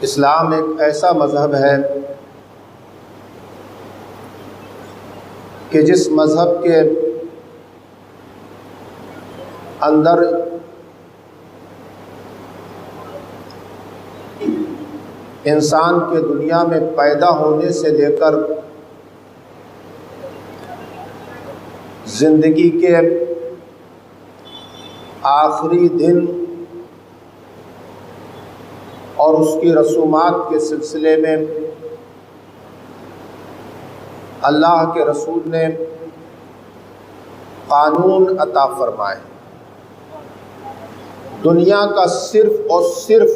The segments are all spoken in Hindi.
इस्लाम एक ऐसा मज़हब है कि जिस मज़हब के अंदर इंसान के दुनिया में पैदा होने से लेकर ज़िंदगी के आखिरी दिन और उसकी रसूमात के सिलसिले में अल्लाह के रसूल ने कानून अता फरमाए। दुनिया का सिर्फ और सिर्फ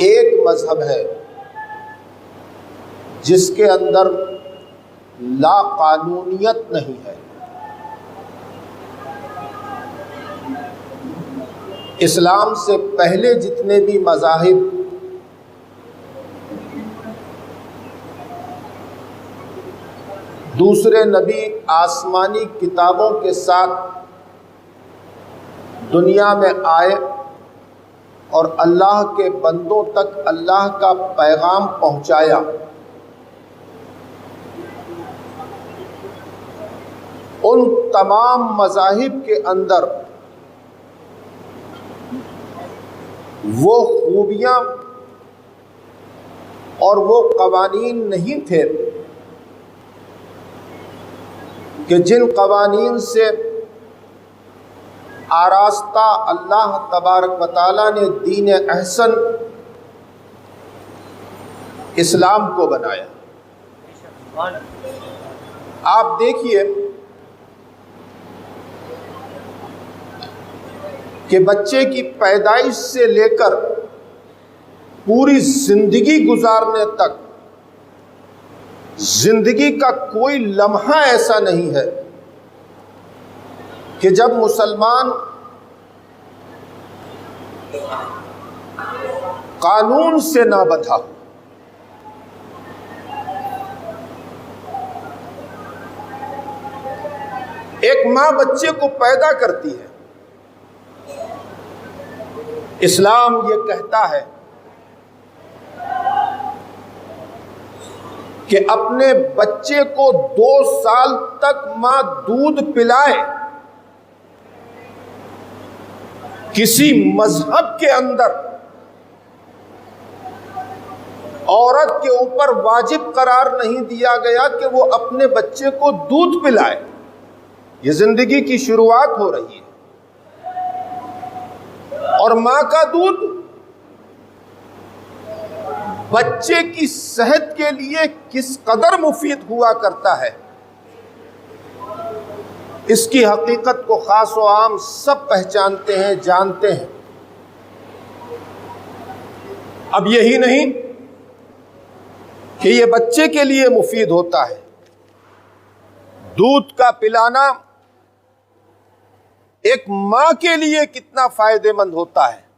एक मज़हब है जिसके अंदर लाकानूनियत नहीं है। इस्लाम से पहले जितने भी मज़ाहिब दूसरे नबी आसमानी किताबों के साथ दुनिया में आए और अल्लाह के बंदों तक अल्लाह का पैगाम पहुंचाया, उन तमाम मज़ाहिब के अंदर वो खूबियाँ और वो कवानीन नहीं थे कि जिन कवानीन से आरास्ता अल्लाह तबारक व तआला ने दीन अहसन इस्लाम को बनाया। आप देखिए कि बच्चे की पैदाइश से लेकर पूरी जिंदगी गुजारने तक जिंदगी का कोई लम्हा ऐसा नहीं है कि जब मुसलमान कानून से ना बंधा हो। एक मां बच्चे को पैदा करती है, इस्लाम ये कहता है कि अपने बच्चे को 2 साल तक मां दूध पिलाए। किसी मजहब के अंदर औरत के ऊपर वाजिब करार नहीं दिया गया कि वो अपने बच्चे को दूध पिलाए। ये जिंदगी की शुरुआत हो रही है और मां का दूध बच्चे की सेहत के लिए किस कदर मुफीद हुआ करता है, इसकी हकीकत को खास व आम सब पहचानते हैं, जानते हैं। अब यही नहीं कि ये बच्चे के लिए मुफीद होता है, दूध का पिलाना एक मां के लिए कितना फायदेमंद होता है।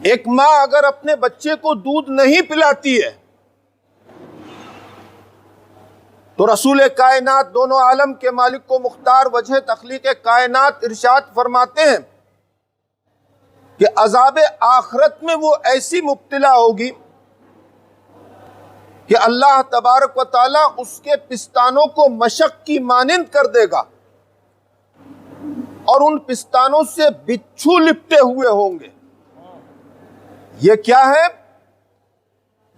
एक मां अगर अपने बच्चे को दूध नहीं पिलाती है तो रसूल कायनात दोनों आलम के मालिक को मुख्तार वजह तख्लीक कायनात इरशाद फरमाते हैं कि अज़ाब आखिरत में वो ऐसी मुब्तला होगी कि अल्लाह तबारक व तआला उसके पिस्तानों को मशक की मानिंद कर देगा और उन पिस्तानों से बिच्छू लिपटे हुए होंगे। ये क्या है?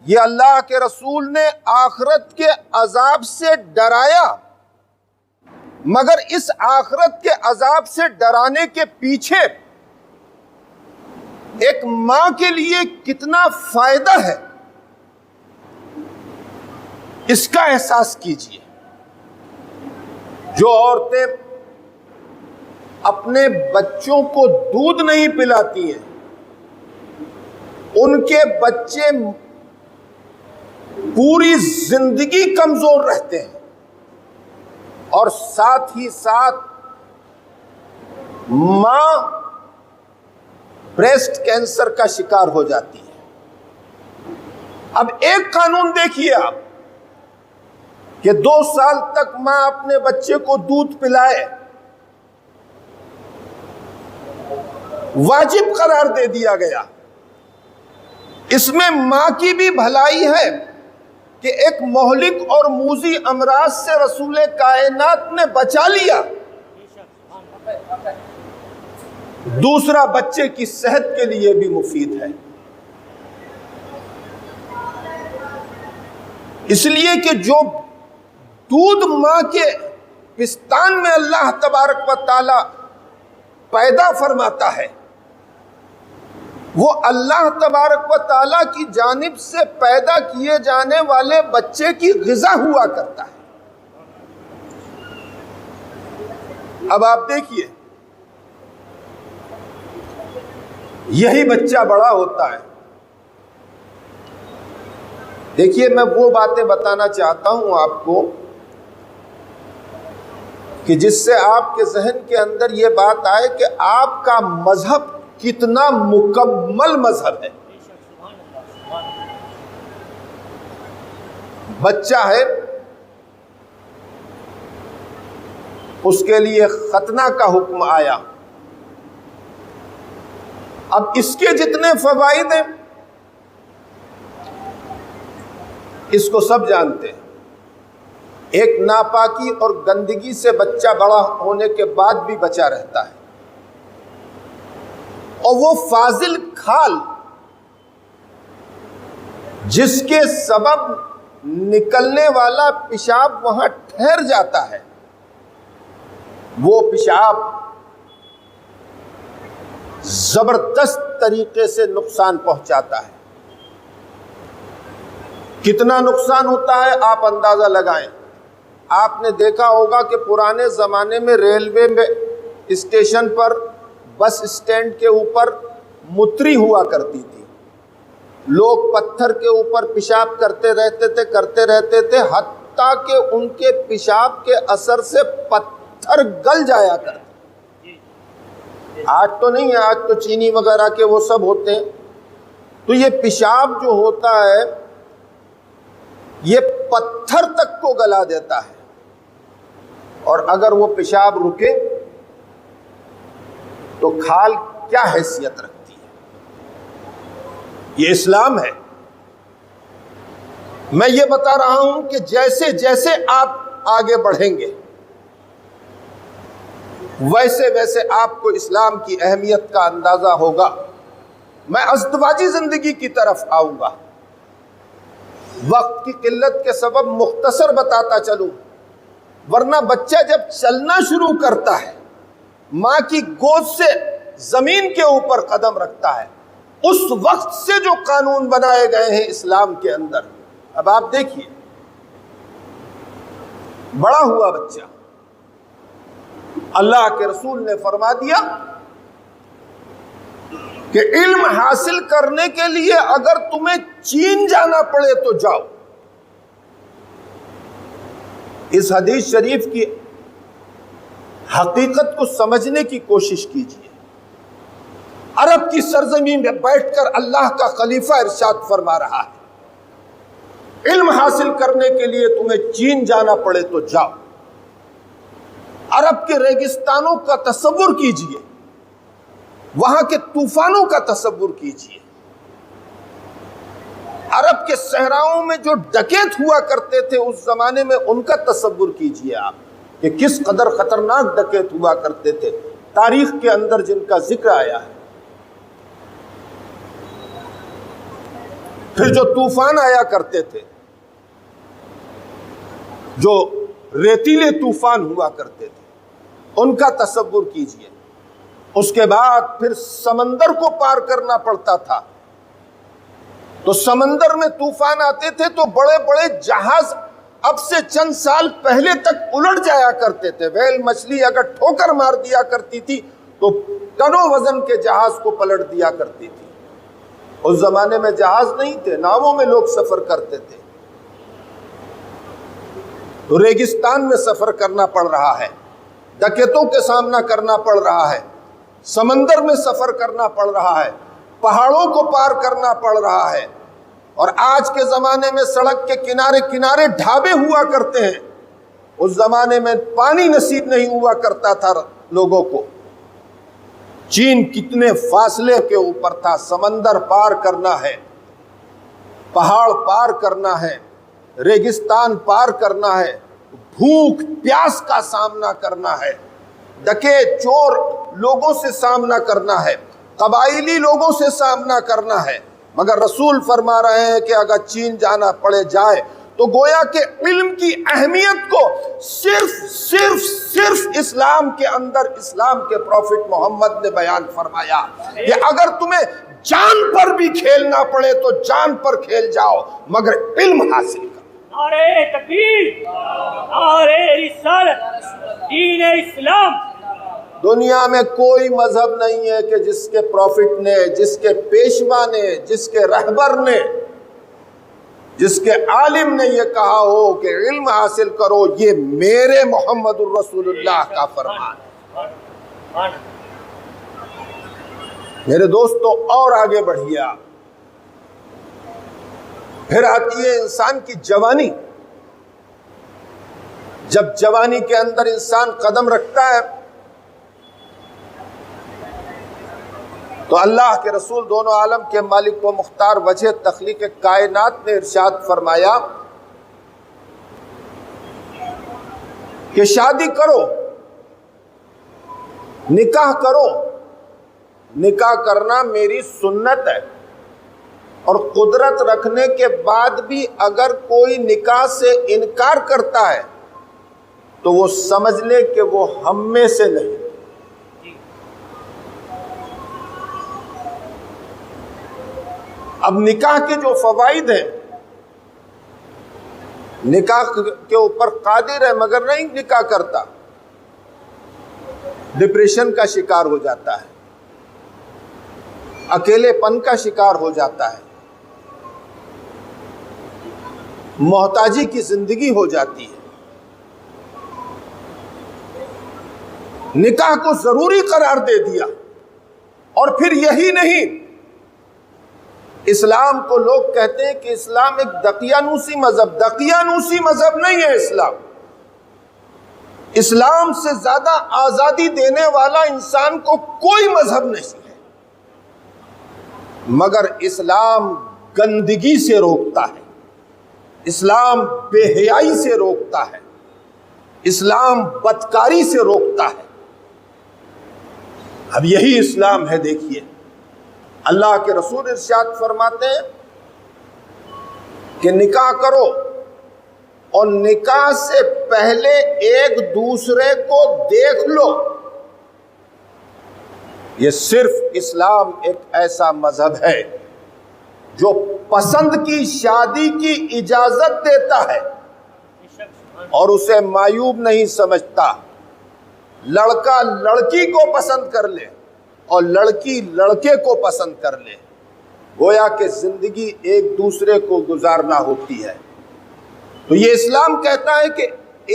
ये अल्लाह के रसूल ने आखिरत के अजाब से डराया, मगर इस आखिरत के अजाब से डराने के पीछे एक मां के लिए कितना फायदा है, इसका एहसास कीजिए। जो औरतें अपने बच्चों को दूध नहीं पिलाती हैं, उनके बच्चे पूरी जिंदगी कमजोर रहते हैं और साथ ही साथ मां ब्रेस्ट कैंसर का शिकार हो जाती है। अब एक कानून देखिए आप कि 2 साल तक मां अपने बच्चे को दूध पिलाए वाजिब करार दे दिया गया। इसमें मां की भी भलाई है कि एक मोहलिक और मूजी अमराज से रसूल कायनात ने बचा लिया। दूसरा, बच्चे की सेहत के लिए भी मुफीद है, इसलिए कि जो दूध मां के पिस्तान में अल्लाह तबारक व तआला पैदा फरमाता है, वो अल्लाह तबारक व तआला की जानिब से पैदा किए जाने वाले बच्चे की ग़िज़ा हुआ करता है। अब आप देखिए, यही बच्चा बड़ा होता है। देखिए, मैं वो बातें बताना चाहता हूं आपको कि जिससे आपके जहन के अंदर ये बात आए कि आपका मजहब कितना मुकम्मल मजहब है। बच्चा है, उसके लिए खतना का हुक्म आया। अब इसके जितने फवाइद हैं इसको सब जानते हैं। एक, नापाकी और गंदगी से बच्चा बड़ा होने के बाद भी बचा रहता है, और वो फाजिल खाल जिसके सबब निकलने वाला पेशाब वहां ठहर जाता है, वो पेशाब जबरदस्त तरीके से नुकसान पहुंचाता है। कितना नुकसान होता है आप अंदाजा लगाएं। आपने देखा होगा कि पुराने ज़माने में रेलवे में स्टेशन पर, बस स्टैंड के ऊपर मुत्री हुआ करती थी। लोग पत्थर के ऊपर पेशाब करते रहते थे हत्ता कि उनके पेशाब के असर से पत्थर गल जाया करते। आज तो नहीं है, आज तो चीनी वगैरह के वो सब होते हैं। तो ये पेशाब जो होता है ये पत्थर तक को गला देता है, और अगर वो पेशाब रुके तो खाल क्या हैसियत रखती है। ये इस्लाम है। मैं ये बता रहा हूं कि जैसे जैसे आप आगे बढ़ेंगे वैसे वैसे आपको इस्लाम की अहमियत का अंदाजा होगा। मैं अज़दवाजी जिंदगी की तरफ आऊंगा। वक्त की किल्लत के सबब मुख्तसर बताता चलूं, वरना बच्चा जब चलना शुरू करता है, मां की गोद से जमीन के ऊपर कदम रखता है, उस वक्त से जो कानून बनाए गए हैं इस्लाम के अंदर, अब आप देखिए, बड़ा हुआ बच्चा, अल्लाह के रसूल ने फरमा दिया कि इल्म हासिल करने के लिए अगर तुम्हें चीन जाना पड़े तो जाओ। इस हदीस शरीफ की हकीकत को समझने की कोशिश कीजिए। अरब की सरजमीन में बैठकर अल्लाह का खलीफा इरशाद फरमा रहा है, इल्म हासिल करने के लिए तुम्हें चीन जाना पड़े तो जाओ। अरब के रेगिस्तानों का तसव्वुर कीजिए, वहां के तूफानों का तसव्वुर कीजिए। अरब के सहराओं में जो डकैत हुआ करते थे उस जमाने में, उनका तसव्वुर कीजिए आप कि किस कदर खतरनाक डकैत हुआ करते थे, तारीख के अंदर जिनका जिक्र आया है। फिर जो तूफान आया करते थे, जो रेतीले तूफान हुआ करते थे, उनका तसव्वुर कीजिए। उसके बाद फिर समंदर को पार करना पड़ता था, तो समंदर में तूफान आते थे तो बड़े बड़े जहाज अब से चंद साल पहले तक उलट जाया करते थे। व्हेल मछली अगर ठोकर मार दिया करती थी तो टनों वजन के जहाज को पलट दिया करती थी। उस जमाने में जहाज नहीं थे, नावों में लोग सफर करते थे। तो रेगिस्तान में सफर करना पड़ रहा है, डकैतों के सामना करना पड़ रहा है, समंदर में सफर करना पड़ रहा है, पहाड़ों को पार करना पड़ रहा है। और आज के ज़माने में सड़क के किनारे किनारे ढाबे हुआ करते हैं। उस ज़माने में पानी नसीब नहीं हुआ करता था लोगों को, चीन कितने फासले के ऊपर था, समंदर पार करना है, पहाड़ पार करना है, रेगिस्तान पार करना है, भूख प्यास का सामना करना है, डके चोर लोगों से सामना करना है, कबाइली लोगों से सामना करना है। मगर रसूल फरमा रहे हैं कि अगर चीन जाना पड़े जाए, तो गोया के इल्म की अहमियत को सिर्फ इस्लाम के अंदर इस्लाम के प्रॉफिट मोहम्मद ने बयान फरमाया कि अगर तुम्हें जान पर भी खेलना पड़े तो जान पर खेल जाओ, मगर इल्म हासिल करो। नारे तकबीर, नारे रिसालत, दीन इस्लाम। दुनिया में कोई मजहब नहीं है कि जिसके प्रॉफिट ने, जिसके पेशवा ने, जिसके रहबर ने, जिसके आलिम ने यह कहा हो कि इल्म हासिल करो, ये मेरे मोहम्मदुर रसूलुल्लाह का फरमान है। मेरे दोस्तों, और आगे बढ़िए आप। फिर आती है इंसान की जवानी। जब जवानी के अंदर इंसान कदम रखता है तो अल्लाह के रसूल दोनों आलम के मालिक व मुख्तार वजह तख्लीक कायनात ने इरशाद फरमाया कि शादी करो, निकाह करो। निकाह करना मेरी सुन्नत है, और कुदरत रखने के बाद भी अगर कोई निकाह से इनकार करता है तो वो समझ ले कि वो हम में से नहीं। अब निकाह के जो फवाइद हैं, निकाह के ऊपर कादिर है मगर नहीं निकाह करता, डिप्रेशन का शिकार हो जाता है, अकेलेपन का शिकार हो जाता है, मोहताजी की जिंदगी हो जाती है। निकाह को जरूरी करार दे दिया। और फिर यही नहीं, इस्लाम को लोग कहते हैं कि इस्लाम एक दकियानूसी मजहब। दकियानूसी मजहब नहीं है इस्लाम। इस्लाम से ज्यादा आजादी देने वाला इंसान को कोई मजहब नहीं है। मगर इस्लाम गंदगी से रोकता है, इस्लाम बेहयाई से रोकता है, इस्लाम बदकारी से रोकता है। अब यही इस्लाम है। देखिए, अल्लाह के रसूल इरशाद फरमाते हैं कि निकाह करो, और निकाह से पहले एक दूसरे को देख लो। ये सिर्फ इस्लाम एक ऐसा मजहब है जो पसंद की शादी की इजाजत देता है और उसे मायूब नहीं समझता। लड़का लड़की को पसंद कर ले और लड़की लड़के को पसंद कर ले, गोया कि जिंदगी एक दूसरे को गुजारना होती है। तो ये इस्लाम कहता है कि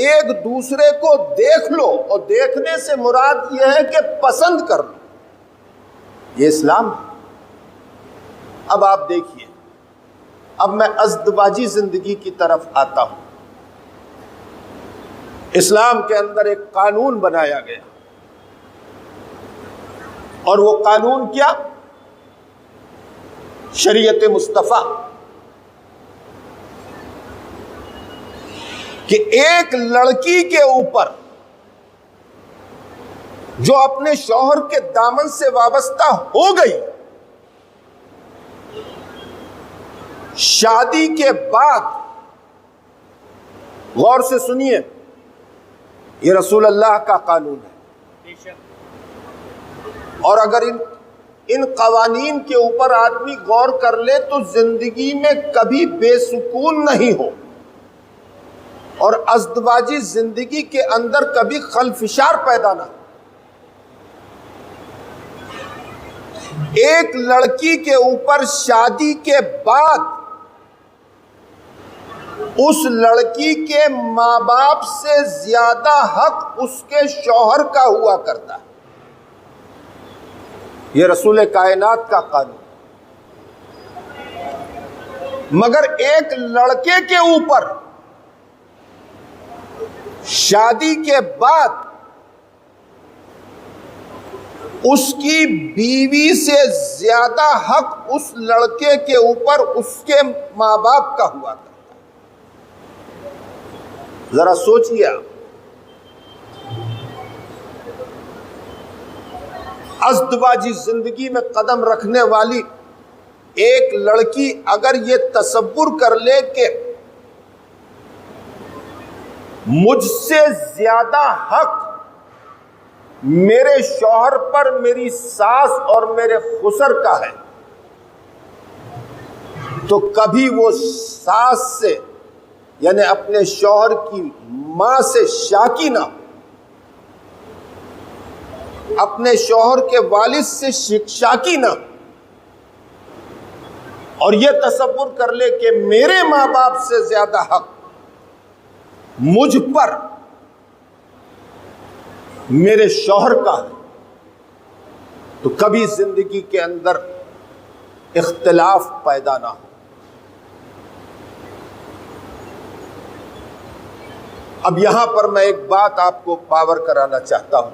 एक दूसरे को देख लो, और देखने से मुराद यह है कि पसंद कर लो। ये इस्लाम है। अब आप देखिए, अब मैं अज़दवाजी जिंदगी की तरफ आता हूं। इस्लाम के अंदर एक कानून बनाया गया, और वो कानून क्या? शरीयत मुस्तफा, कि एक लड़की के ऊपर जो अपने शौहर के दामन से वाबस्ता हो गई, शादी के बाद, गौर से सुनिए, ये रसूल अल्लाह का कानून है। और अगर इन कवानीन के ऊपर आदमी गौर कर ले तो जिंदगी में कभी बेसुकून नहीं हो, और अज़दवाजी जिंदगी के अंदर कभी खलफिशार पैदा ना। एक लड़की के ऊपर शादी के बाद उस लड़की के माँ बाप से ज्यादा हक उसके शौहर का हुआ करता है। यह रसूल कायनात का कानून। मगर एक लड़के के ऊपर शादी के बाद उसकी बीवी से ज्यादा हक उस लड़के के ऊपर उसके माँ बाप का हुआ करता है। जरा सोचिए आप, अज़्दवाजी जिंदगी में कदम रखने वाली एक लड़की अगर ये तसव्वुर कर ले कि मुझसे ज्यादा हक मेरे शौहर पर मेरी सास और मेरे खुसर का है, तो कभी वो सास से यानी अपने शौहर की मां से शाकी ना, अपने शौहर के वालिद से शाकी ना, और यह तसव्वुर कर ले कि मेरे मां बाप से ज्यादा हक मुझ पर मेरे शौहर का है, तो कभी जिंदगी के अंदर इख्तिलाफ पैदा ना हो। अब यहां पर मैं एक बात आपको पावर कराना चाहता हूं।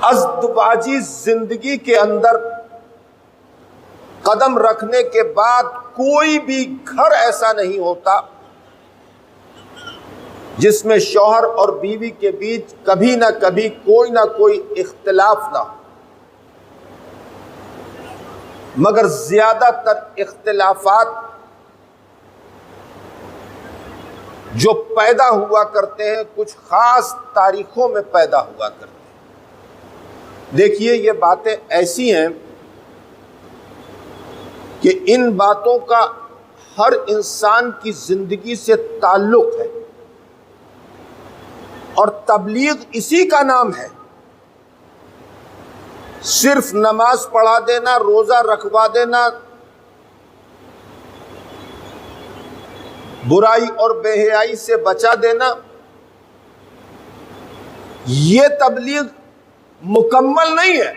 अज़्दवाजी जिंदगी के अंदर कदम रखने के बाद कोई भी घर ऐसा नहीं होता जिसमें शौहर और बीवी के बीच कभी ना कभी कोई ना कोई इख्तिलाफ ना हो, मगर ज्यादातर इख्तिलाफात जो पैदा हुआ करते हैं कुछ खास तारीखों में पैदा हुआ करते हैं। देखिए, ये बातें ऐसी हैं कि इन बातों का हर इंसान की जिंदगी से ताल्लुक है, और तबलीग इसी का नाम है। सिर्फ नमाज पढ़ा देना, रोजा रखवा देना, बुराई और बेहयाई से बचा देना, यह तबलीग मुकम्मल नहीं है।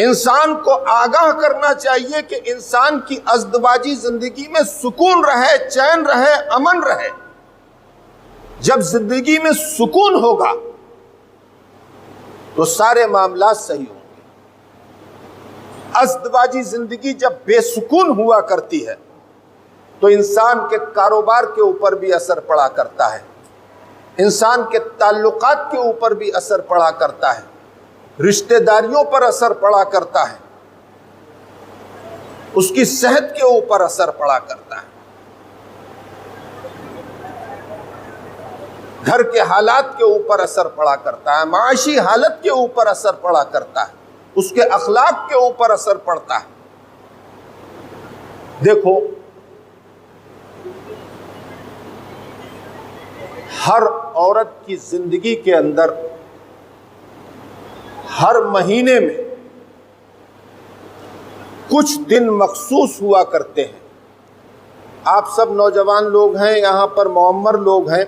इंसान को आगाह करना चाहिए कि इंसान की अज़्दवाजी जिंदगी में सुकून रहे, चैन रहे, अमन रहे। जब जिंदगी में सुकून होगा तो सारे मामला सही होंगे। अज़्दवाजी जिंदगी जब बेसुकून हुआ करती है तो इंसान के कारोबार के ऊपर भी असर पड़ा करता है, इंसान के ताल्लुकात के ऊपर भी असर पड़ा करता है, रिश्तेदारियों पर असर पड़ा करता है, उसकी सेहत के ऊपर असर पड़ा करता है, घर के हालात के ऊपर असर पड़ा करता है, माशी हालत के ऊपर असर पड़ा करता है, उसके अखलाक के ऊपर असर पड़ता है। देखो, हर औरत की जिंदगी के अंदर हर महीने में कुछ दिन मखसूस हुआ करते हैं। आप सब नौजवान लोग हैं, यहां पर मुअम्मर लोग हैं,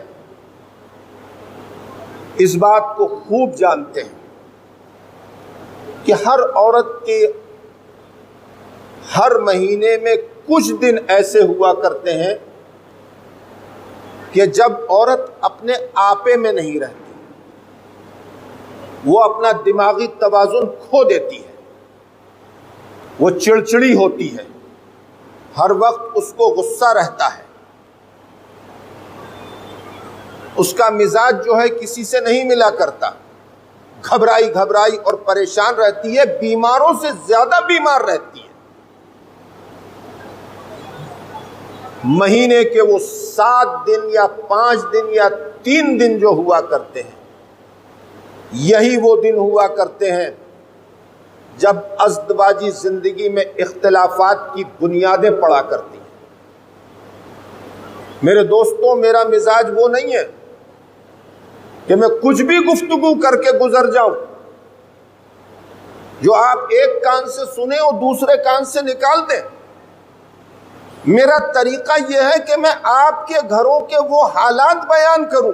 इस बात को खूब जानते हैं कि हर औरत के हर महीने में कुछ दिन ऐसे हुआ करते हैं कि जब औरत अपने आपे में नहीं रहती, वो अपना दिमागी तवाज़ुन खो देती है, वो चिड़चिड़ी होती है, हर वक्त उसको गुस्सा रहता है, उसका मिजाज जो है किसी से नहीं मिला करता, घबराई घबराई और परेशान रहती है, बीमारों से ज्यादा बीमार रहती है। महीने के वो 7 दिन या 5 दिन या 3 दिन जो हुआ करते हैं, यही वो दिन हुआ करते हैं जब अज़्दवाजी जिंदगी में इख्तिलाफात की बुनियादें पड़ा करती हैं। मेरे दोस्तों, मेरा मिजाज वो नहीं है कि मैं कुछ भी गुफ्तगू करके गुजर जाऊं, जो आप एक कान से सुने और दूसरे कान से निकाल दें। मेरा तरीका यह है कि मैं आपके घरों के वो हालात बयान करूं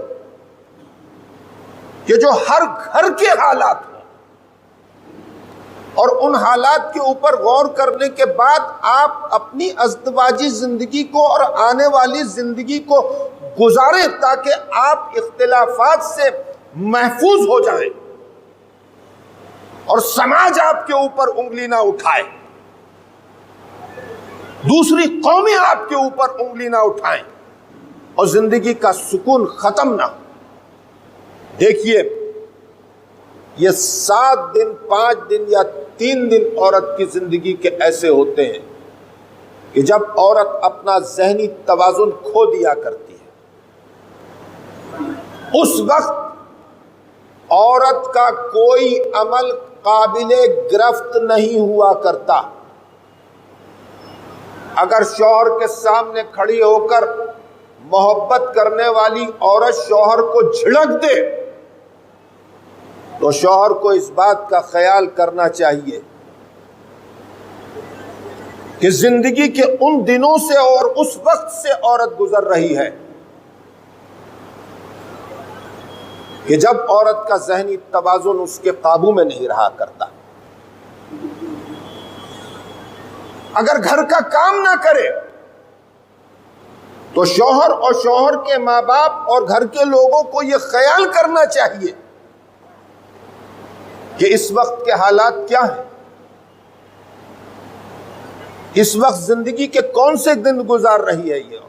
कि जो हर घर के हालात हो, और उन हालात के ऊपर गौर करने के बाद आप अपनी अज़्दवाजी जिंदगी को और आने वाली जिंदगी को गुजारें ताकि आप इख्तिलाफात से महफूज हो जाएं। और समाज आपके ऊपर उंगली ना उठाए, दूसरी कौमें आपके ऊपर उंगली ना उठाएं और जिंदगी का सुकून खत्म ना हो। देखिए, ये 7 दिन, 5 दिन या 3 दिन औरत की जिंदगी के ऐसे होते हैं कि जब औरत अपना ज़हनी तवाज़ुन खो दिया करती है। उस वक्त औरत का कोई अमल काबिले गिरफ्त नहीं हुआ करता। अगर शौहर के सामने खड़ी होकर मोहब्बत करने वाली औरत शौहर को झिड़क दे तो शौहर को इस बात का ख्याल करना चाहिए कि जिंदगी के उन दिनों से और उस वक्त से औरत गुजर रही है कि जब औरत का ज़हनी तवाज़ुन उसके काबू में नहीं रहा करता। अगर घर का काम ना करे तो शौहर और शौहर के माँ बाप और घर के लोगों को यह ख्याल करना चाहिए कि इस वक्त के हालात क्या हैं, इस वक्त जिंदगी के कौन से दिन गुजार रही है ये औरत।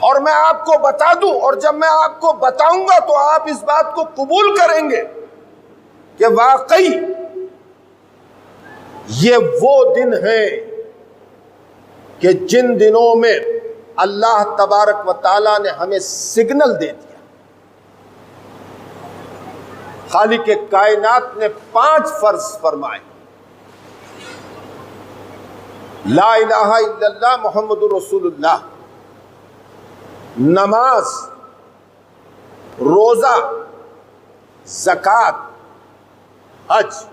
और मैं आपको बता दूं, और जब मैं आपको बताऊंगा तो आप इस बात को कबूल करेंगे कि वाकई ये वो दिन है कि जिन दिनों में अल्लाह तबारक व ताला ने हमें सिग्नल दे दिया। खालिक कायनात ने 5 फर्ज फरमाए, ला इलाहा इल्लल्लाह मुहम्मदुर रसूलुल्लाह, नमाज, रोजा, ज़कात, हज।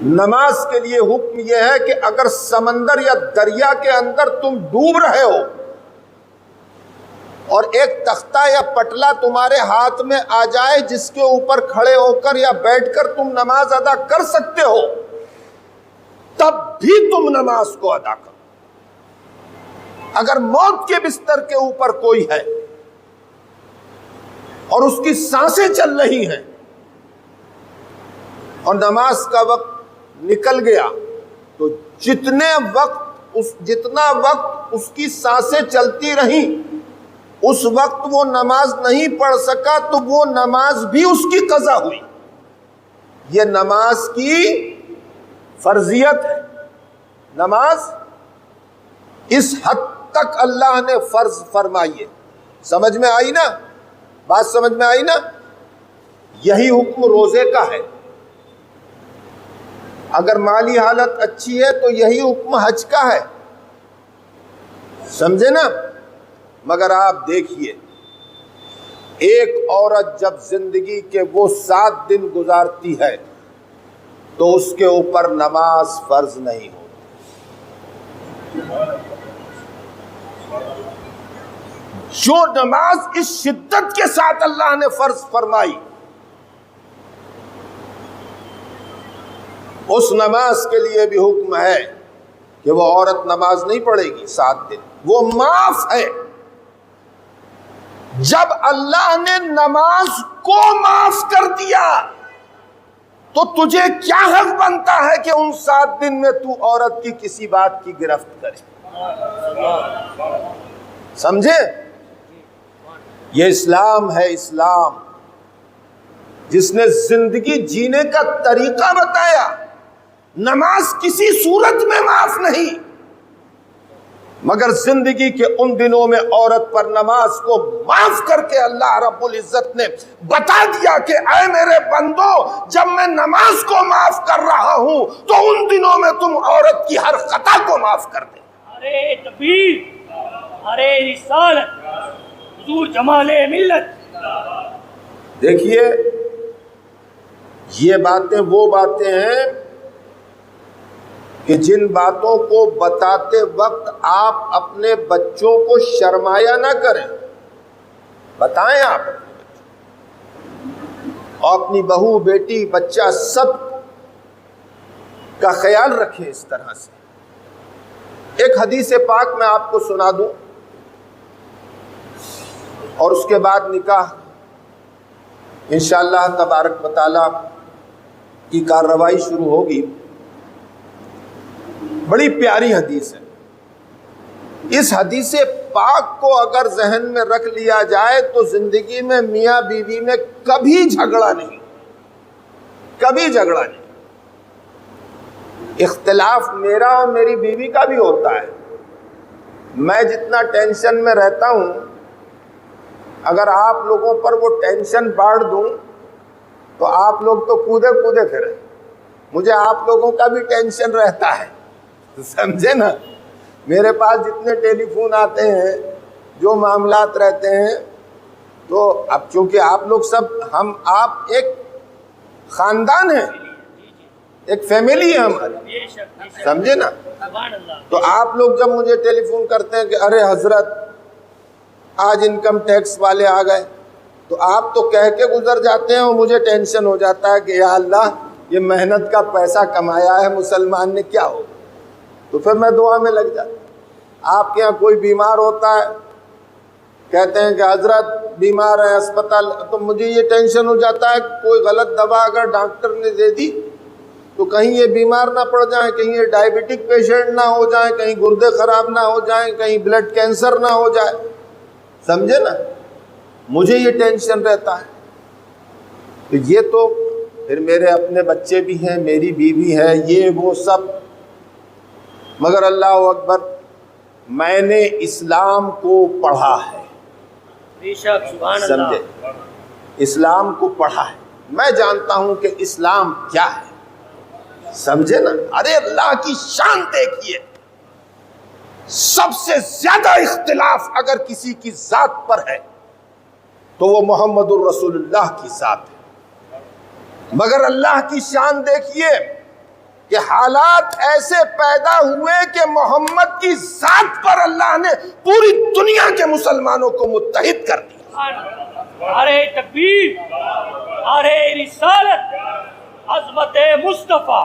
नमाज के लिए हुक्म यह है कि अगर समंदर या दरिया के अंदर तुम डूब रहे हो और एक तख्ता या पटला तुम्हारे हाथ में आ जाए जिसके ऊपर खड़े होकर या बैठकर तुम नमाज अदा कर सकते हो, तब भी तुम नमाज को अदा करो। अगर मौत के बिस्तर के ऊपर कोई है और उसकी सांसें चल रही हैं और नमाज का वक्त निकल गया तो जितना वक्त उसकी सांसें चलती रहीं उस वक्त वो नमाज नहीं पढ़ सका तो वो नमाज भी उसकी कज़ा हुई। ये नमाज की फर्जियत है। नमाज इस हद तक अल्लाह ने फर्ज फरमाई है। समझ में आई ना बात? समझ में आई ना? यही हुक्म रोजे का है। अगर माली हालत अच्छी है तो यही हुक्म हज का है। समझे ना? मगर आप देखिए, एक औरत जब जिंदगी के वो 7 दिन गुजारती है तो उसके ऊपर नमाज फर्ज नहीं होती। जो नमाज इस शिद्दत के साथ अल्लाह ने फर्ज फरमाई, उस नमाज के लिए भी हुक्म है कि वो औरत नमाज नहीं पढ़ेगी 7 दिन, वो माफ है। जब अल्लाह ने नमाज को माफ कर दिया तो तुझे क्या हक बनता है कि उन 7 दिन में तू औरत की किसी बात की गिरफ्त करे? समझे? ये इस्लाम है, इस्लाम जिसने जिंदगी जीने का तरीका बताया। नमाज किसी सूरत में माफ नहीं, मगर जिंदगी के उन दिनों में औरत पर नमाज को माफ करके अल्लाह रब्बुल इज्जत ने बता दिया कि ऐ मेरे बंदो, जब मैं नमाज को माफ कर रहा हूं तो उन दिनों में तुम औरत की हर खता को माफ कर दे। अरे तकबीर, अरे रिसालत, हुजूर जमाले मिल्लत। देखिए, ये बातें वो बातें हैं कि जिन बातों को बताते वक्त आप अपने बच्चों को शर्माया ना करें। बताएं आप और अपनी बहू, बेटी, बच्चा सब का ख्याल रखें इस तरह से। एक हदीस पाक मैं आपको सुना दूं और उसके बाद निकाह इंशाअल्लाह तबारक व तआला की कार्रवाई शुरू होगी। बड़ी प्यारी हदीस है। इस हदीस पाक को अगर जहन में रख लिया जाए तो जिंदगी में मियाँ बीवी में कभी झगड़ा नहीं, कभी झगड़ा नहीं। इख्तिलाफ मेरा और मेरी बीवी का भी होता है। मैं जितना टेंशन में रहता हूं, अगर आप लोगों पर वो टेंशन बांट दूं तो आप लोग तो कूदे कूदे फिरे। मुझे आप लोगों का भी टेंशन रहता है, समझे ना। मेरे पास जितने टेलीफोन आते हैं, जो मामलात रहते हैं, तो अब चूंकि आप लोग सब आप एक खानदान है, एक फैमिली है हमारी, समझे ना। तो आप लोग जब मुझे टेलीफोन करते हैं कि अरे हजरत आज इनकम टैक्स वाले आ गए, तो आप तो कह के गुजर जाते हैं और मुझे टेंशन हो जाता है कि या अल्लाह ये मेहनत का पैसा कमाया है मुसलमान ने, क्या हो। तो फिर मैं दुआ में लग जाता। आपके यहाँ कोई बीमार होता है, कहते हैं कि हजरत बीमार है अस्पताल, तो मुझे ये टेंशन हो जाता है कोई गलत दवा अगर डॉक्टर ने दे दी तो कहीं ये बीमार ना पड़ जाए, कहीं ये डायबिटिक पेशेंट ना हो जाए, कहीं गुर्दे खराब ना हो जाए, कहीं ब्लड कैंसर ना हो जाए, समझे ना। मुझे ये टेंशन रहता है। तो ये तो फिर मेरे अपने बच्चे भी हैं, मेरी बीवी है, ये वो सब, मगर अल्लाह अकबर, मैंने इस्लाम को पढ़ा है, समझे, इस्लाम को पढ़ा है। मैं जानता हूं कि इस्लाम क्या है, समझे ना। अरे अल्लाह की शान देखिए, सबसे ज्यादा इख्तिलाफ अगर किसी की जात पर है तो वो मोहम्मदुर रसूलुल्लाह की जात है। मगर अल्लाह की शान देखिए कि हालात ऐसे पैदा हुए कि मोहम्मद की जात पर अल्लाह ने पूरी दुनिया के मुसलमानों को मुत्तहिद कर दिया। अरे तकबीर, अरे रिसालत, अज़मत मुस्तफा।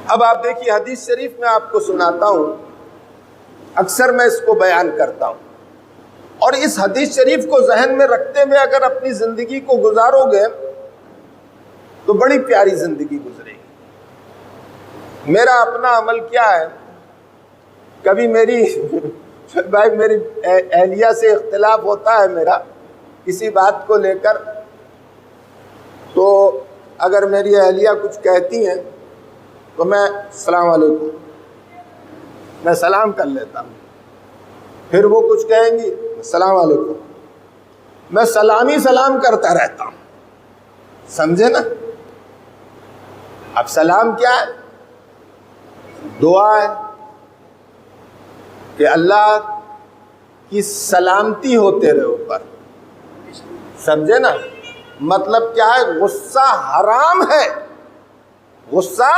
अब आप देखिए, हदीस शरीफ में आपको सुनाता हूं, अक्सर मैं इसको बयान करता हूं, और इस हदीस शरीफ को जहन में रखते हुए अगर अपनी जिंदगी को गुजारोगे तो बड़ी प्यारी जिंदगी गुजरेगी। मेरा अपना अमल क्या है, कभी मेरी भाई मेरी अहलिया से इख्तिलाफ होता है मेरा किसी बात को लेकर, तो अगर मेरी अहलिया कुछ कहती हैं तो मैं सलाम वालेकुम, मैं सलाम कर लेता हूँ। फिर वो कुछ कहेंगी, सलाम वालेकुम, मैं सलामी सलाम करता रहता हूँ, समझे ना। अब सलाम क्या है? दुआ है कि अल्लाह की सलामती हो तेरे ऊपर, समझे ना। मतलब क्या है? गुस्सा हराम है, गुस्सा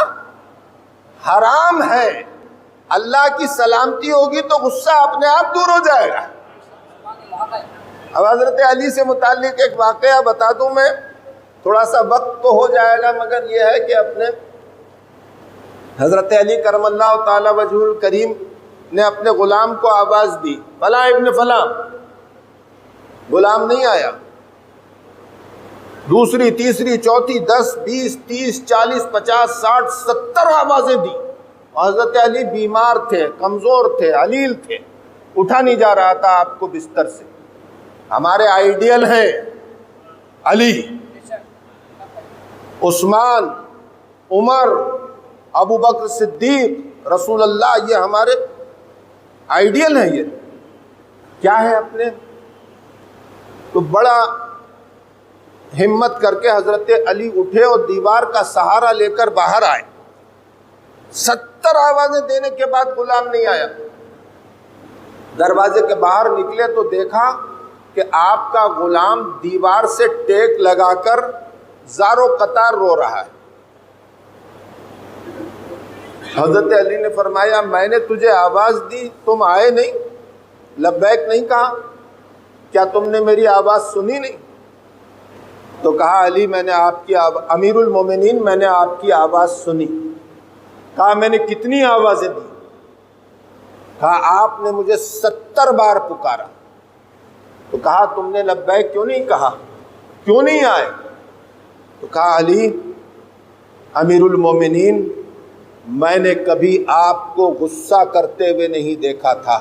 हराम है। अल्लाह की सलामती होगी तो गुस्सा अपने आप दूर हो जाएगा। अब हजरत अली से मुतालिक एक वाकया बता दूं मैं, थोड़ा सा वक्त तो हो जाएगा, मगर यह है कि अपने हजरत अली करमल्लाहु ताला वजहुल करीम ने अपने गुलाम को आवाज दी, फला इब्न फला, गुलाम नहीं आया। दूसरी, तीसरी, चौथी, 10, 20, 30, 40, 50, 60, 70 आवाजें दी। हजरत अली बीमार थे, कमजोर थे, अलील थे, उठा नहीं जा रहा था आपको बिस्तर से। हमारे आइडियल हैं अली, उस्मान, उमर, अबू बकर सिद्दीक, रसूलुल्लाह, ये हमारे आइडियल हैं। ये क्या है अपने, तो बड़ा हिम्मत करके हजरत अली उठे और दीवार का सहारा लेकर बाहर आए। 70 आवाजें देने के बाद गुलाम नहीं आया। दरवाजे के बाहर निकले तो देखा कि आपका गुलाम दीवार से टेक लगाकर ज़ारो कतार रो रहा है। हजरत अली ने फरमाया, मैंने तुझे आवाज दी, तुम आए नहीं, लब्बैक नहीं कहा, क्या तुमने मेरी आवाज सुनी नहीं? तो कहा, अली मैंने आपकी अमीरुल मोमिनीन, मैंने आपकी आवाज सुनी। कहा, मैंने कितनी आवाजें दी? कहा, आपने मुझे 70 बार पुकारा। तो कहा, तुमने लब्बैक क्यों नहीं कहा? क्यों नहीं आए? तो कहा अली अमीरुल मोमिनीन, मैंने कभी आपको गुस्सा करते हुए नहीं देखा था,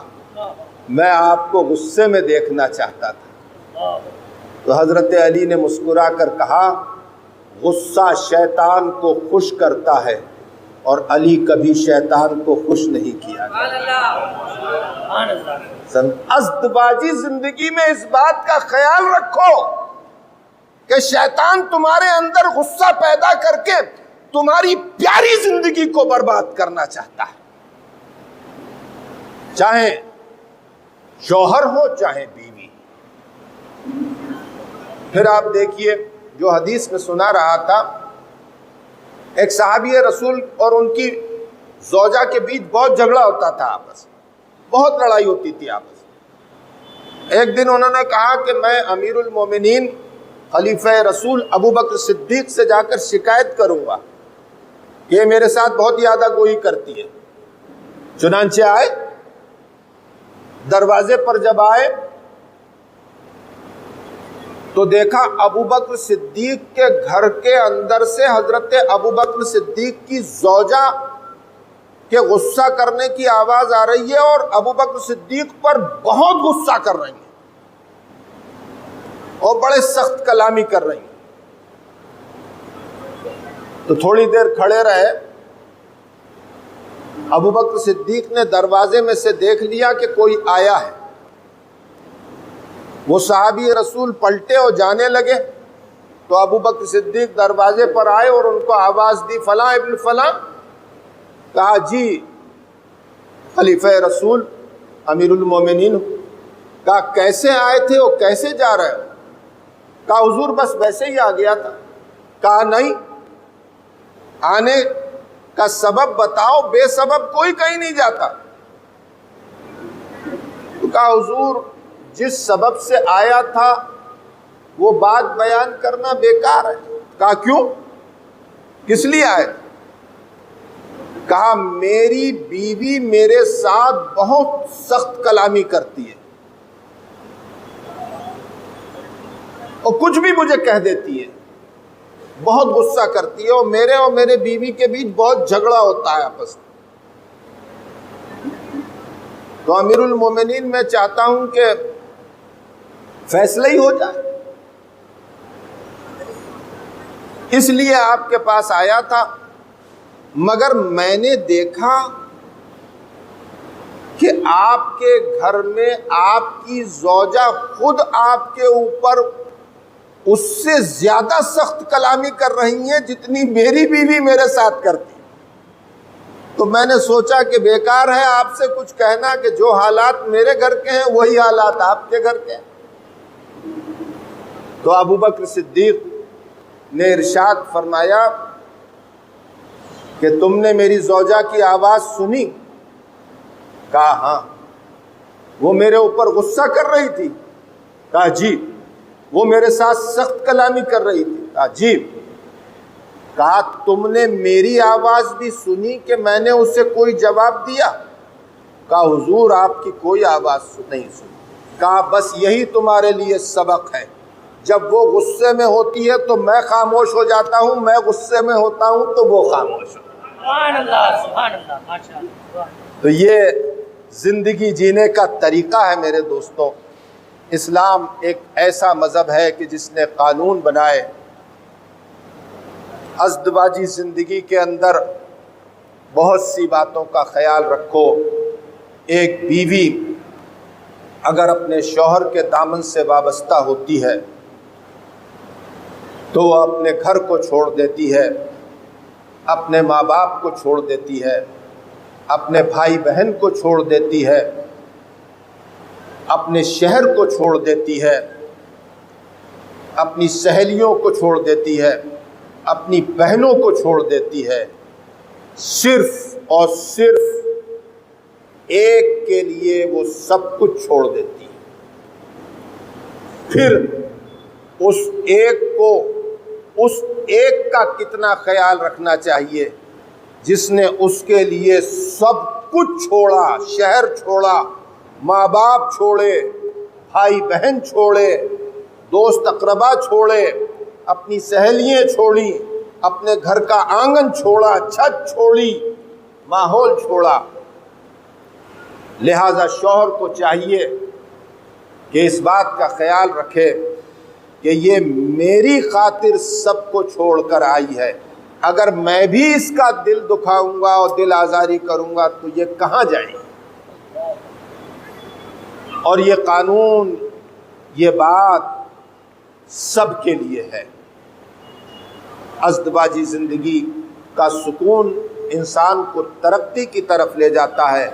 मैं आपको गुस्से में देखना चाहता था। तो हजरत अली ने मुस्कुरा कर कहा, गुस्सा शैतान को खुश करता है और अली कभी शैतान को खुश नहीं किया। अज़्दबाजी जिंदगी में इस बात का ख्याल रखो कि शैतान तुम्हारे अंदर गुस्सा पैदा करके तुम्हारी प्यारी जिंदगी को बर्बाद करना चाहता है, चाहे शौहर हो चाहे बीवी। फिर आप देखिए, जो हदीस में सुना रहा था, एक सहाबी रसूल और उनकी ज़ौजा के बीच बहुत झगड़ा होता था, आपस में बहुत लड़ाई होती थी आपस में। एक दिन उन्होंने कहा कि मैं अमीरुल मोमिनीन खलीफा रसूल अबू बकर सिद्दीक से जाकर शिकायत करूंगा कि ये मेरे साथ बहुत ज़्यादा गोई करती है। चुनांचे आए, दरवाजे पर जब आए तो देखा अबू बकर सिद्दीक के घर के अंदर से हजरत अबू बकर सिद्दीक की ज़ौजा के गुस्सा करने की आवाज आ रही है और अबू बकर सिद्दीक पर बहुत गुस्सा कर रही है और बड़े सख्त कलामी कर रही है। तो थोड़ी देर खड़े रहे। अबू बकर सिद्दीक ने दरवाजे में से देख लिया कि कोई आया है। वो सहाबी रसूल पलटे और जाने लगे तो अबू बकर सिद्दीक दरवाजे पर आए और उनको आवाज दी, फलां इब्न फलां। कहा जी खलीफा रसूल अमीरुल मोमिनीन। कहा कैसे आए थे और कैसे जा रहे हो? कहा हुजूर बस वैसे ही आ गया था। कहा नहीं, आने का सबब बताओ, बेसबब कोई कहीं नहीं जाता। तो कहा हुजूर जिस सबब से आया था वो बात बयान करना बेकार है। कहा क्यों, किस लिए आए? कहा मेरी बीवी मेरे साथ बहुत सख्त कलामी करती है और कुछ भी मुझे कह देती है, बहुत गुस्सा करती है और मेरे बीवी के बीच बहुत झगड़ा होता है आपस में। तो अमीरुल मोमिनीन मैं चाहता हूं कि फैसला ही हो जाए, इसलिए आपके पास आया था। मगर मैंने देखा कि आपके घर में आपकी ज़ौजा खुद आपके ऊपर उससे ज्यादा सख्त कलामी कर रही हैं जितनी मेरी बीवी मेरे साथ करती। तो मैंने सोचा कि बेकार है आपसे कुछ कहना कि जो हालात मेरे घर के हैं वही हालात आपके घर के हैं। तो अबू बकर सिद्दीक ने इरशाद फरमाया कि तुमने मेरी ज़ौजा की आवाज़ सुनी? कहा हाँ। वो मेरे ऊपर गुस्सा कर रही थी? कहा जी। वो मेरे साथ सख्त कलामी कर रही थी? कहा जी। कहा तुमने मेरी आवाज़ भी सुनी कि मैंने उसे कोई जवाब दिया? कहा हुजूर आपकी कोई आवाज़ नहीं सुनी। कहा बस यही तुम्हारे लिए सबक है, जब वो गुस्से में होती है तो मैं खामोश हो जाता हूँ, मैं गुस्से में होता हूँ तो वो खामोश हो। तो ये जिंदगी जीने का तरीका है मेरे दोस्तों। इस्लाम एक ऐसा मज़हब है कि जिसने कानून बनाए। अज़्दबाजी ज़िंदगी के अंदर बहुत सी बातों का ख्याल रखो। एक बीवी अगर अपने शौहर के दामन से वाबस्ता होती है तो वह अपने घर को छोड़ देती है, अपने माँ बाप को छोड़ देती है, अपने भाई बहन को छोड़ देती है, अपने शहर को छोड़ देती है, अपनी सहेलियों को छोड़ देती है, अपनी बहनों को छोड़ देती है, सिर्फ और सिर्फ एक के लिए वो सब कुछ छोड़ देती है। फिर उस एक का कितना ख्याल रखना चाहिए जिसने उसके लिए सब कुछ छोड़ा, शहर छोड़ा, माँ बाप छोड़े, भाई बहन छोड़े, दोस्त अकरबा छोड़े, अपनी सहेलियाँ छोड़ी, अपने घर का आंगन छोड़ा, छत छोड़ी, माहौल छोड़ा। लिहाजा शौहर को चाहिए कि इस बात का ख्याल रखे कि ये मेरी खातिर सबको छोड़कर आई है। अगर मैं भी इसका दिल दुखाऊंगा और दिल आज़ारी करूंगा तो ये कहाँ जाएगी। और ये कानून, ये बात सबके लिए है। अज़्दबाजी ज़िंदगी का सुकून इंसान को तरक्की की तरफ ले जाता है।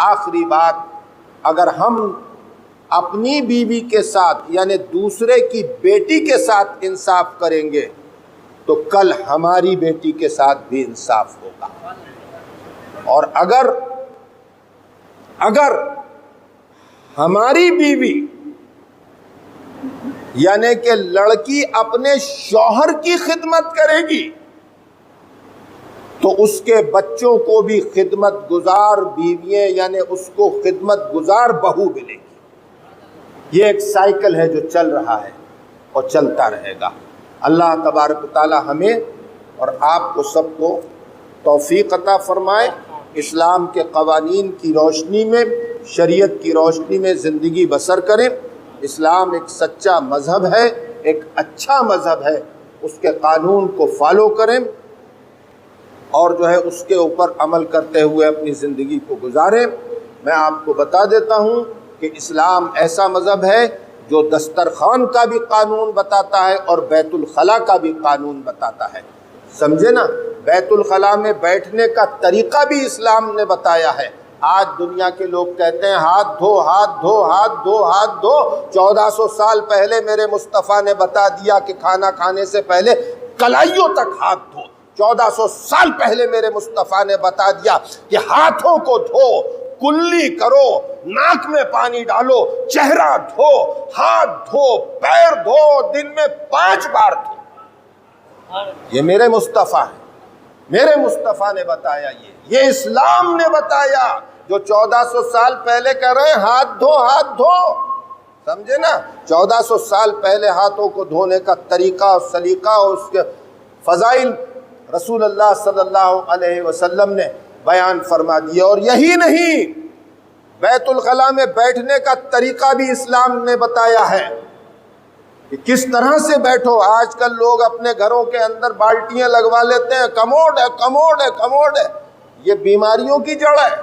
आखिरी बात, अगर हम अपनी बीवी के साथ यानी दूसरे की बेटी के साथ इंसाफ करेंगे तो कल हमारी बेटी के साथ भी इंसाफ होगा। और अगर हमारी बीवी यानी कि लड़की अपने शौहर की खिदमत करेगी तो उसके बच्चों को भी खिदमत गुजार बीवियाँ यानी उसको खिदमत गुजार बहू मिलेगी। ये एक साइकिल है जो चल रहा है और चलता रहेगा। अल्लाह तबारक व तआला हमें और आपको सबको तौफीक अता फरमाए। इस्लाम के क़वानीन की रोशनी में, शरीयत की रोशनी में ज़िंदगी बसर करें। इस्लाम एक सच्चा मज़हब है, एक अच्छा मज़हब है। उसके कानून को फॉलो करें और जो है उसके ऊपर अमल करते हुए अपनी ज़िंदगी को गुजारें। मैं आपको बता देता हूँ कि इस्लाम ऐसा मज़हब है जो दस्तरखान का भी कानून बताता है और बैतुल खला का भी कानून बताता है। समझे ना, बैतुल खला में बैठने का तरीक़ा भी इस्लाम ने बताया है। आज दुनिया के लोग कहते हैं हाथ धो, हाथ धो, हाथ धो, हाथ धो। 1400 साल पहले मेरे मुस्तफ़ा ने बता दिया कि खाना खाने से पहले कलाइयों तक हाथ धो। 1400 साल पहले मेरे मुस्तफ़ा ने बता दिया कि हाथों को धो, कुल्ली करो, नाक में पानी डालो, चेहरा धो, हाथ धो, पैर धो, दिन में 5 बार धो। ये मेरे मुस्तफ़ा है, मेरे मुस्तफ़ा ने बताया। ये इस्लाम ने बताया जो 1400 साल पहले कह रहे हैं हाथ धो, हाथ धो। समझे ना, 1400 साल पहले हाथों को धोने का तरीका और सलीका और उसके फ़ज़ाइल रसूलुल्लाह सल्लल्लाहु अलैहि वसल्लम ने बयान फरमा दिया। और यही नहीं, बैतुल खला में बैठने का तरीका भी इस्लाम ने बताया है कि किस तरह से बैठो। आजकल लोग अपने घरों के अंदर बाल्टियां लगवा लेते हैं, कमोड है, कमोड है, कमोड है। ये बीमारियों की जड़ है।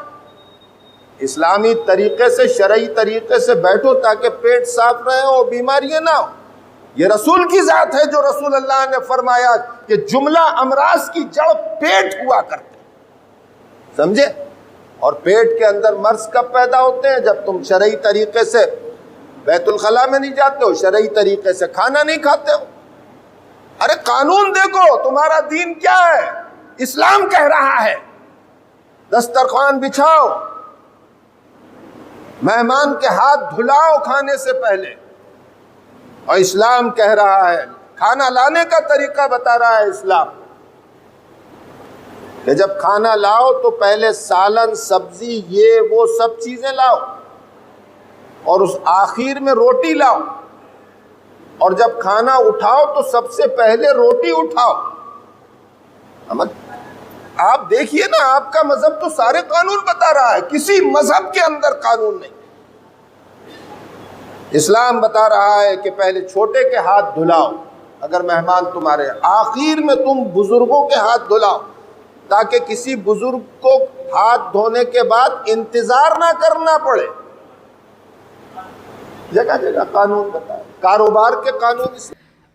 इस्लामी तरीके से, शरई तरीके से बैठो ताकि पेट साफ रहे और बीमारियां ना हो। ये रसूल की ज़ात है जो रसूल अल्लाह ने फरमाया कि जुमला अमराज की जड़ पेट हुआ करते। समझे? और पेट के अंदर मर्ज कब पैदा होते हैं? जब तुम शरई तरीके से बैतुल खला में नहीं जाते हो, शरई तरीके से खाना नहीं खाते हो। अरे कानून देखो, तुम्हारा दीन क्या है? इस्लाम कह रहा है दस्तरखान बिछाओ, मेहमान के हाथ धुलाओ खाने से पहले। और इस्लाम कह रहा है, खाना लाने का तरीका बता रहा है इस्लाम कि जब खाना लाओ तो पहले सालन, सब्जी, ये वो सब चीजें लाओ और उस आखिर में रोटी लाओ। और जब खाना उठाओ तो सबसे पहले रोटी उठाओ। आप देखिए ना, आपका मजहब तो सारे कानून बता रहा है, किसी मजहब के अंदर कानून नहीं। इस्लाम बता रहा है कि पहले छोटे के हाथ धुलाओ अगर मेहमान तुम्हारे, आखिर में तुम बुजुर्गों के हाथ धुलाओ ताकि किसी बुजुर्ग को हाथ धोने के बाद इंतजार ना करना पड़े। जगह जगह कानून बताए, कारोबार के कानून।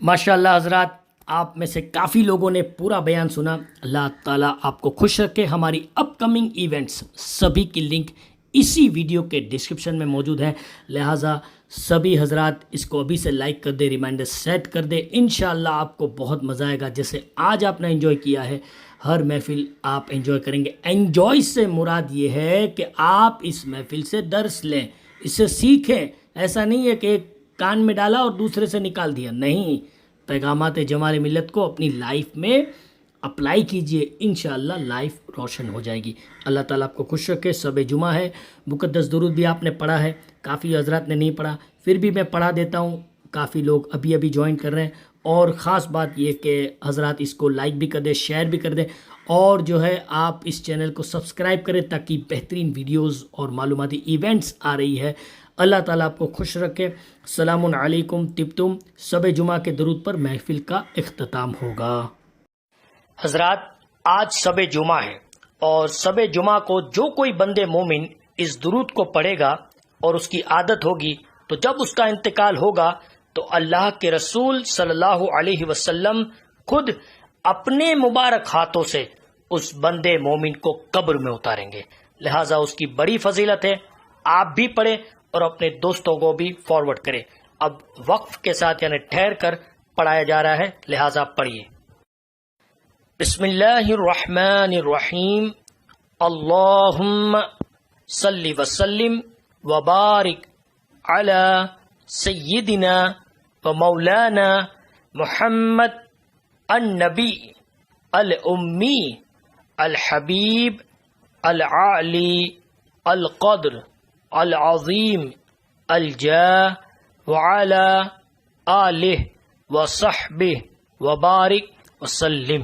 माशाअल्लाह हज़रात, आप में से काफ़ी लोगों ने पूरा बयान सुना। अल्लाह ताला आपको खुश रखे। हमारी अपकमिंग इवेंट्स सभी की लिंक इसी वीडियो के डिस्क्रिप्शन में मौजूद है। लिहाजा सभी हज़रात इसको अभी से लाइक कर दे, रिमाइंडर सेट कर दे। इंशाअल्लाह आपको बहुत मज़ा आएगा। जैसे आज आपने एंजॉय किया है, हर महफिल आप एंजॉय करेंगे। एंजॉय से मुराद ये है कि आप इस महफिल से दर्स लें, इससे सीखें। ऐसा नहीं है कि एक कान में डाला और दूसरे से निकाल दिया, नहीं। पैगामात जमाल मिल्लत को अपनी लाइफ में अप्लाई कीजिए, इंशाअल्लाह लाइफ रोशन हो जाएगी। अल्लाह ताला आपको खुश रखे। शब जुमा है, मुक़द्दस दुरूद भी आपने पढ़ा है, काफ़ी हज़रात ने नहीं पढ़ा, फिर भी मैं पढ़ा देता हूँ। काफ़ी लोग अभी अभी ज्वाइन कर रहे हैं। और ख़ास बात ये कि हज़रात इसको लाइक भी कर दें, शेयर भी कर दें, और जो है आप इस चैनल को सब्सक्राइब करें ताकि बेहतरीन वीडियोस और मालूमाती इवेंट्स आ रही है। अल्लाह ताला आपको खुश रखे। सलामुन अलैकुम तिब्तुम। शब जुमा के दरूद पर महफिल का इख्तिताम होगा। हज़रात, आज शब जुमा है और शब जुमा को जो कोई बंदे मोमिन इस दुरूद को पढ़ेगा और उसकी आदत होगी, तो जब उसका इंतकाल होगा तो अल्लाह के रसूल सल्लल्लाहु अलैहि वसल्लम खुद अपने मुबारक हाथों से उस बंदे मोमिन को कब्र में उतारेंगे। लिहाजा उसकी बड़ी फजीलत है। आप भी पढ़ें और अपने दोस्तों को भी फॉरवर्ड करें। अब वक्फ के साथ यानी ठहर कर पढ़ाया जा रहा है, लिहाजा पढ़िए। बिस्मिल्लाहिर्रहमानिर्रहीम। अल्लाहुम्मा सल्लि वसल्लिम व बारिक अला सय्यिदिना व मौलाना मुहम्मद अन-नबी अल-उम्मी अल-हबीब अल-आली अल-क़द्र अल-अज़ीम अल-जाह व अला आलिहि व सहबिहि व बारिक व सल्लिम।